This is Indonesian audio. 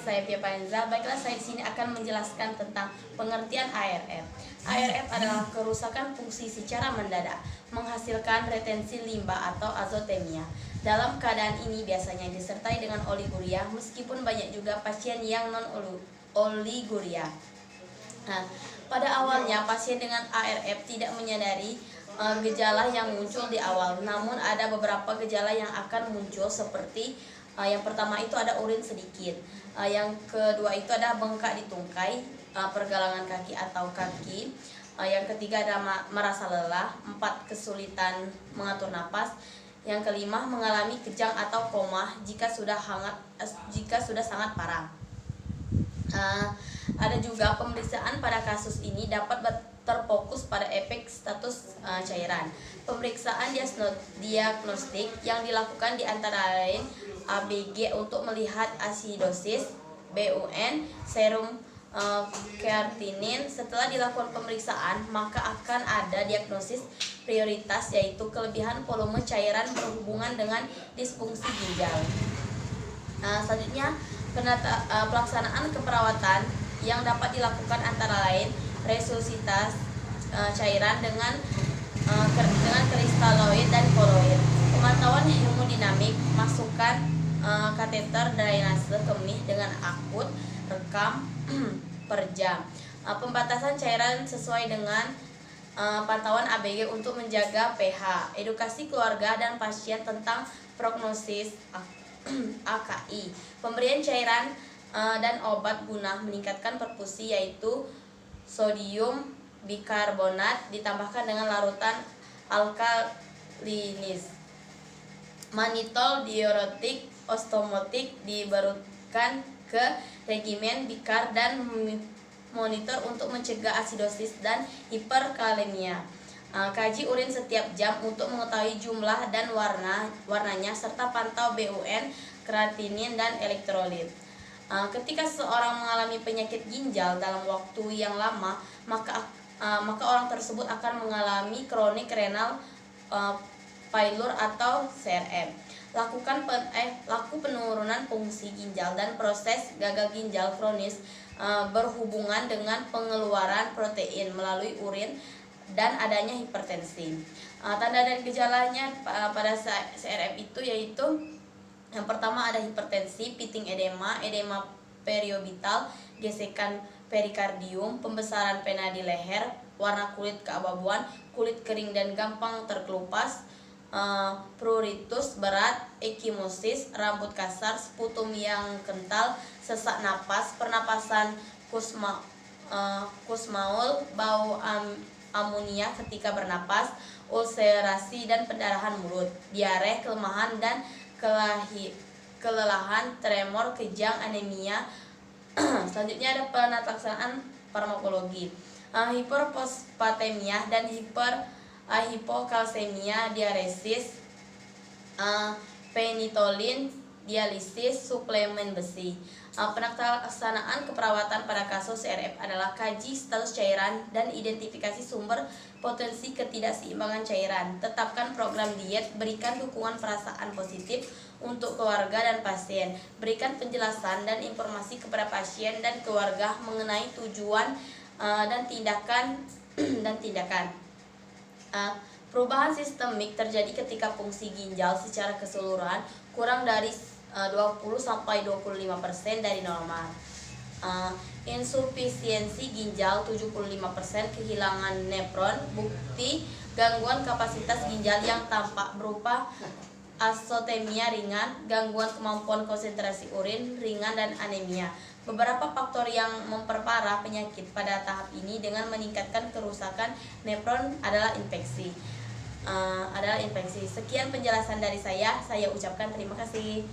saya Pia Panza. Baiklah, saya di sini akan menjelaskan tentang pengertian ARF. ARF adalah kerusakan fungsi secara mendadak, menghasilkan retensi limbah atau azotemia. Dalam keadaan ini biasanya disertai dengan oliguria, meskipun banyak juga pasien yang non-oliguria. Nah, pada awalnya pasien dengan ARF tidak menyadari gejala yang muncul di awal, namun ada beberapa gejala yang akan muncul seperti yang pertama itu ada urin sedikit, yang kedua itu ada bengkak di tungkai, pergelangan kaki atau kaki, yang ketiga ada merasa lelah, 4 kesulitan mengatur napas, yang kelima mengalami kejang atau koma jika sudah sangat parah. Ada juga pemeriksaan pada kasus ini dapat terfokus pada efek status cairan. Pemeriksaan diagnostik yang dilakukan di antara lain ABG untuk melihat asidosis, BUN, serum kreatinin. Setelah dilakukan pemeriksaan, maka akan ada diagnosis prioritas, yaitu kelebihan volume cairan berhubungan dengan disfungsi ginjal. Selanjutnya, pelaksanaan keperawatan yang dapat dilakukan antara lain resusitasi cairan dengan kristaloid dan koloid, pemantauan hemodinamik, masukkan kateter drainase kemih dengan akut, rekam per jam, pembatasan cairan sesuai dengan pantauan ABG untuk menjaga pH, edukasi keluarga dan pasien tentang prognosis AKI, pemberian cairan dan obat guna meningkatkan perfusi, yaitu sodium bikarbonat ditambahkan dengan larutan alkalinis, manitol diuretik ostomotik dibarukan ke regimen bikar, dan monitor untuk mencegah asidosis dan hiperkalemia. Kaji urin setiap jam untuk mengetahui jumlah dan warnanya, serta pantau BUN, kreatinin, dan elektrolit. Ketika seseorang mengalami penyakit ginjal dalam waktu yang lama, maka orang tersebut akan mengalami kronik renal failure atau CRF. Laku penurunan fungsi ginjal dan proses gagal ginjal kronis berhubungan dengan pengeluaran protein melalui urin dan adanya hipertensi. Tanda dan gejalanya pada CRF itu yaitu yang pertama ada hipertensi, piting edema, edema periorbital, gesekan perikardium, pembesaran pena di leher, warna kulit keabu-abuan, kulit kering dan gampang terkelupas, pruritus berat, ekimosis, rambut kasar, sputum yang kental, sesak napas, pernapasan kusmaul, bau amonia ketika bernapas, ulcerasi dan pendarahan mulut, diare, kelemahan dan kelelahan, tremor, kejang, anemia. Selanjutnya ada penataksaan farmakologi, hiperfosfatemia dan hipokalsemia, diuresis, penitolin, dialisis, suplemen besi. Pelaksanaan keperawatan pada kasus CRF adalah kaji status cairan dan identifikasi sumber potensi ketidakseimbangan cairan. Tetapkan program diet, berikan dukungan perasaan positif untuk keluarga dan pasien. Berikan penjelasan dan informasi kepada pasien dan keluarga mengenai tujuan dan tindakan. Perubahan sistemik terjadi ketika fungsi ginjal secara keseluruhan kurang dari 20-25% dari normal. Insufisiensi ginjal 75%, kehilangan nefron, bukti gangguan kapasitas ginjal yang tampak berupa azotemia ringan, gangguan kemampuan konsentrasi urin ringan, dan anemia. Beberapa faktor yang memperparah penyakit pada tahap ini dengan meningkatkan kerusakan nefron adalah infeksi. Sekian penjelasan dari saya ucapkan terima kasih.